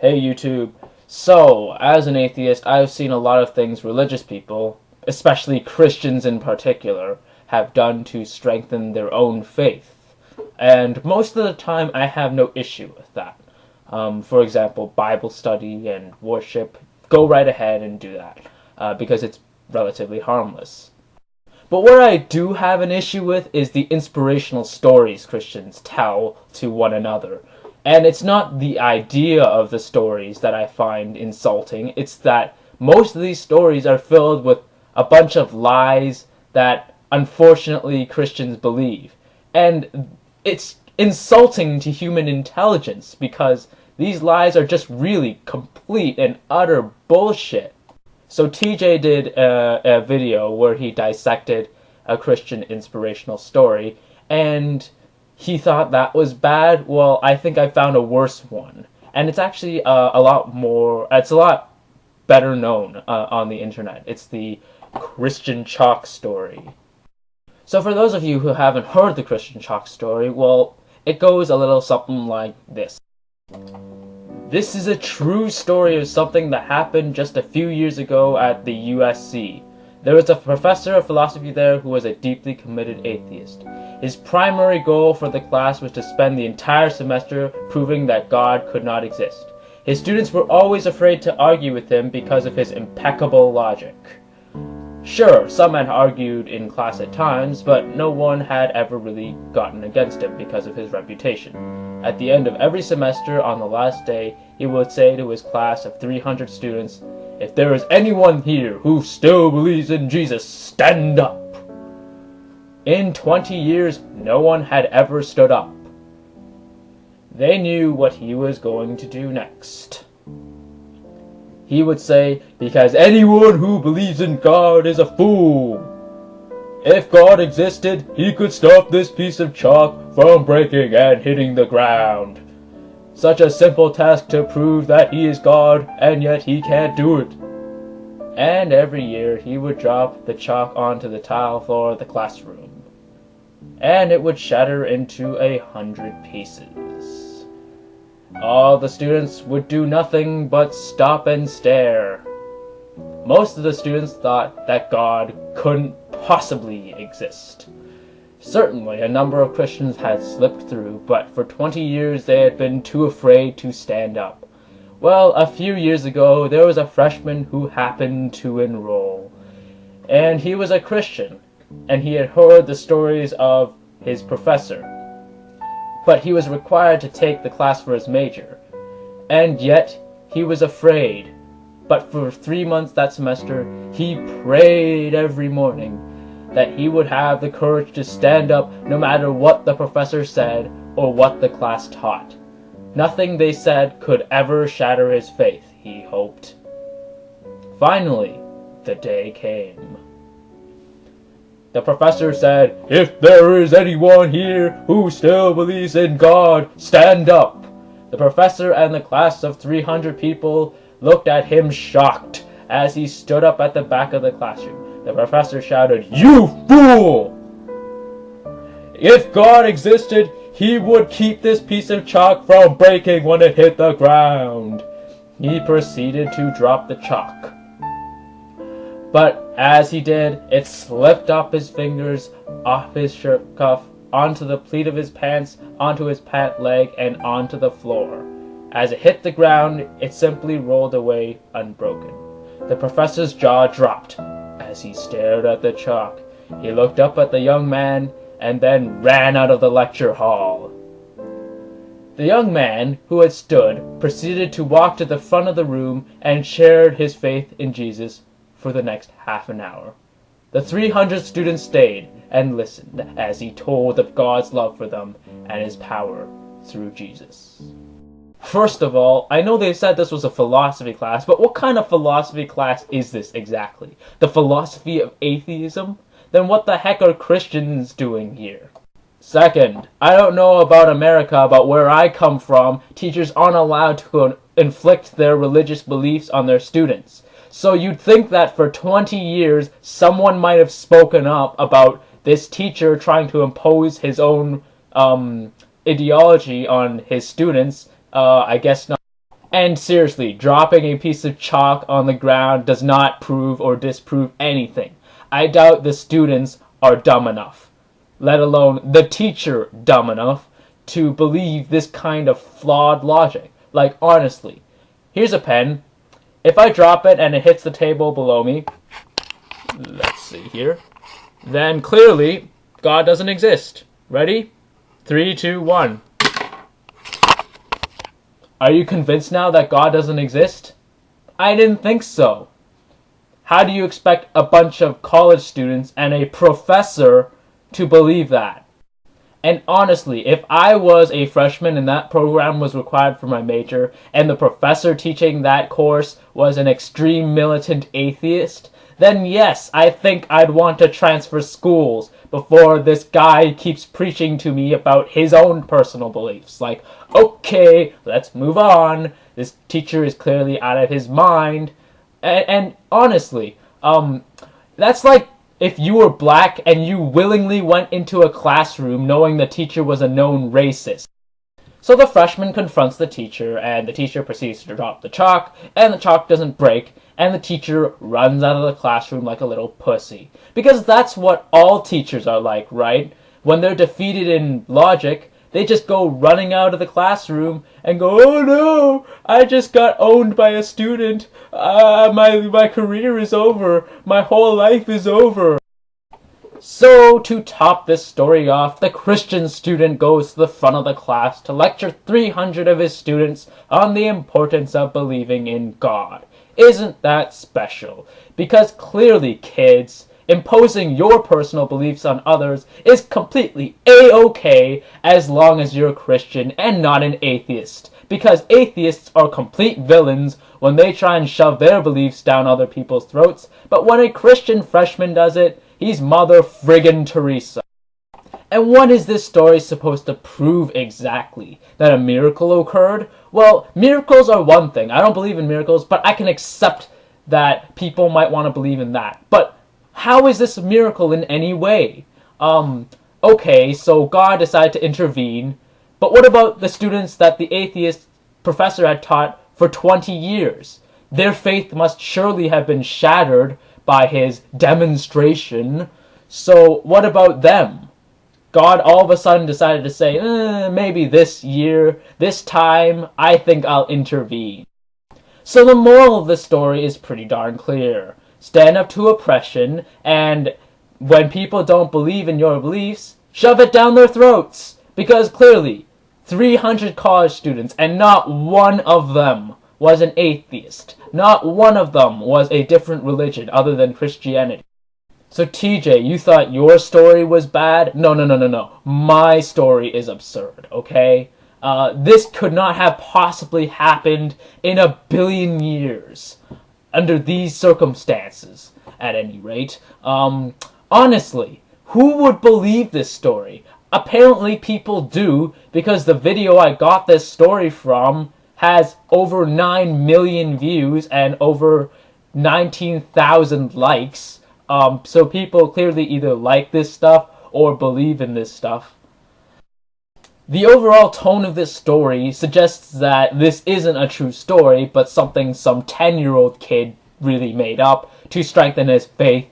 Hey YouTube. So, as an atheist, I've seen a lot of things religious people, especially Christians in particular, have done to strengthen their own faith. And most of the time, I have no issue with that. For example, Bible study and worship. Go right ahead and do that, because it's relatively harmless. But where I do have an issue with is the inspirational stories Christians tell to one another. And it's not the idea of the stories that I find insulting, it's that most of these stories are filled with a bunch of lies that unfortunately Christians believe. And it's insulting to human intelligence because these lies are just really complete and utter bullshit. So TJ did a video where he dissected a Christian inspirational story, and he thought that was bad. Well, I think I found a worse one. And it's actually a lot better known on the internet. It's the Christian chalk story. So for those of you who haven't heard the Christian chalk story, well, it goes a little something like this. This is a true story of something that happened just a few years ago at the USC. There was a professor of philosophy there who was a deeply committed atheist. His primary goal for the class was to spend the entire semester proving that God could not exist. His students were always afraid to argue with him because of his impeccable logic. Sure, some had argued in class at times, but no one had ever really gotten against him because of his reputation. At the end of every semester, on the last day, he would say to his class of 300 students, "If there is anyone here who still believes in Jesus, stand up." In 20 years, no one had ever stood up. They knew what he was going to do next. He would say, "Because anyone who believes in God is a fool. If God existed, he could stop this piece of chalk from breaking and hitting the ground. Such a simple task to prove that he is God, and yet he can't do it." And every year he would drop the chalk onto the tile floor of the classroom, and it would shatter into 100 pieces. All the students would do nothing but stop and stare. Most of the students thought that God couldn't possibly exist. Certainly, a number of Christians had slipped through, but for 20 years they had been too afraid to stand up. Well, a few years ago, there was a freshman who happened to enroll. And he was a Christian, and he had heard the stories of his professor. But he was required to take the class for his major. And yet, he was afraid. But for 3 months that semester, he prayed every morning that he would have the courage to stand up no matter what the professor said or what the class taught. Nothing they said could ever shatter his faith, he hoped. Finally, the day came. The professor said, "If there is anyone here who still believes in God, stand up." The professor and the class of 300 people looked at him shocked as he stood up at the back of the classroom. The professor shouted, "You fool! If God existed, he would keep this piece of chalk from breaking when it hit the ground." He proceeded to drop the chalk. But as he did, it slipped off his fingers, off his shirt cuff, onto the pleat of his pants, onto his pant leg, and onto the floor. As it hit the ground, it simply rolled away unbroken. The professor's jaw dropped as he stared at the chalk. He looked up at the young man and then ran out of the lecture hall. The young man, who had stood, proceeded to walk to the front of the room and shared his faith in Jesus for the next half an hour. The 300 students stayed and listened as he told of God's love for them and his power through Jesus. First of all, I know they said this was a philosophy class, but what kind of philosophy class is this exactly? The philosophy of atheism? Then what the heck are Christians doing here? Second, I don't know about America, but where I come from, teachers aren't allowed to inflict their religious beliefs on their students. So you'd think that for 20 years, someone might have spoken up about this teacher trying to impose his own ideology on his students. I guess not. And seriously, dropping a piece of chalk on the ground does not prove or disprove anything. I doubt the students are dumb enough, let alone the teacher dumb enough, to believe this kind of flawed logic. Like, honestly, here's a pen. If I drop it and it hits the table below me, let's see here, then clearly God doesn't exist. Ready? 3, 2, 1. Are you convinced now that God doesn't exist? I didn't think so. How do you expect a bunch of college students and a professor to believe that? And honestly, if I was a freshman and that program was required for my major, and the professor teaching that course was an extreme militant atheist, then yes, I think I'd want to transfer schools before this guy keeps preaching to me about his own personal beliefs. Like, okay, let's move on. This teacher is clearly out of his mind. And honestly, that's like if you were black and you willingly went into a classroom knowing the teacher was a known racist. So the freshman confronts the teacher, and the teacher proceeds to drop the chalk, and the chalk doesn't break, and the teacher runs out of the classroom like a little pussy. Because that's what all teachers are like, right? When they're defeated in logic, they just go running out of the classroom and go, "Oh no, I just got owned by a student. My career is over. My whole life is over." So, to top this story off, the Christian student goes to the front of the class to lecture 300 of his students on the importance of believing in God. Isn't that special? Because clearly, kids, imposing your personal beliefs on others is completely a-okay as long as you're a Christian and not an atheist. Because atheists are complete villains when they try and shove their beliefs down other people's throats, but when a Christian freshman does it, he's Mother friggin' Teresa. And what is this story supposed to prove exactly? That a miracle occurred? Well, miracles are one thing. I don't believe in miracles, but I can accept that people might want to believe in that. But how is this a miracle in any way? Okay, so God decided to intervene, but what about the students that the atheist professor had taught for 20 years? Their faith must surely have been shattered by his demonstration. So what about them? God all of a sudden decided to say, maybe this year, this time, I think I'll intervene. So the moral of the story is pretty darn clear. Stand up to oppression, and when people don't believe in your beliefs, shove it down their throats. Because clearly, 300 college students, and not one of them was an atheist. Not one of them was a different religion other than Christianity. So TJ, you thought your story was bad? No. My story is absurd, okay? This could not have possibly happened in a billion years. Under these circumstances, at any rate. Honestly, who would believe this story? Apparently people do, because the video I got this story from has over 9 million views and over 19,000 likes. So people clearly either like this stuff or believe in this stuff. The overall tone of this story suggests that this isn't a true story, but something some 10-year-old kid really made up to strengthen his faith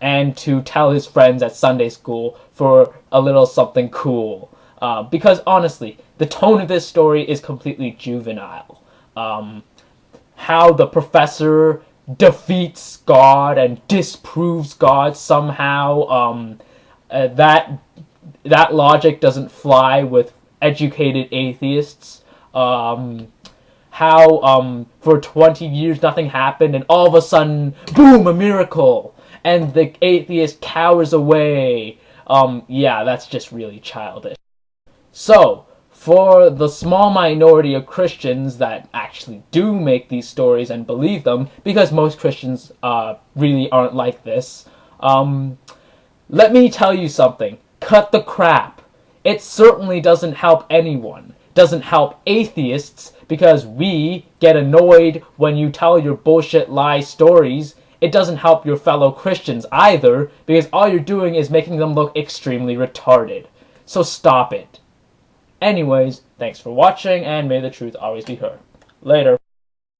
and to tell his friends at Sunday school for a little something cool. Because honestly, the tone of this story is completely juvenile. How the professor defeats God and disproves God somehow, that logic doesn't fly with educated atheists. How for 20 years nothing happened and all of a sudden, boom, a miracle, and the atheist cowers away. Yeah, that's just really childish. So, for the small minority of Christians that actually do make these stories and believe them, because most Christians really aren't like this, let me tell you something. Cut the crap. It certainly doesn't help anyone. Doesn't help atheists, because we get annoyed when you tell your bullshit lie stories. It doesn't help your fellow Christians either, because all you're doing is making them look extremely retarded. So stop it. Anyways, thanks for watching, and may the truth always be heard. Later.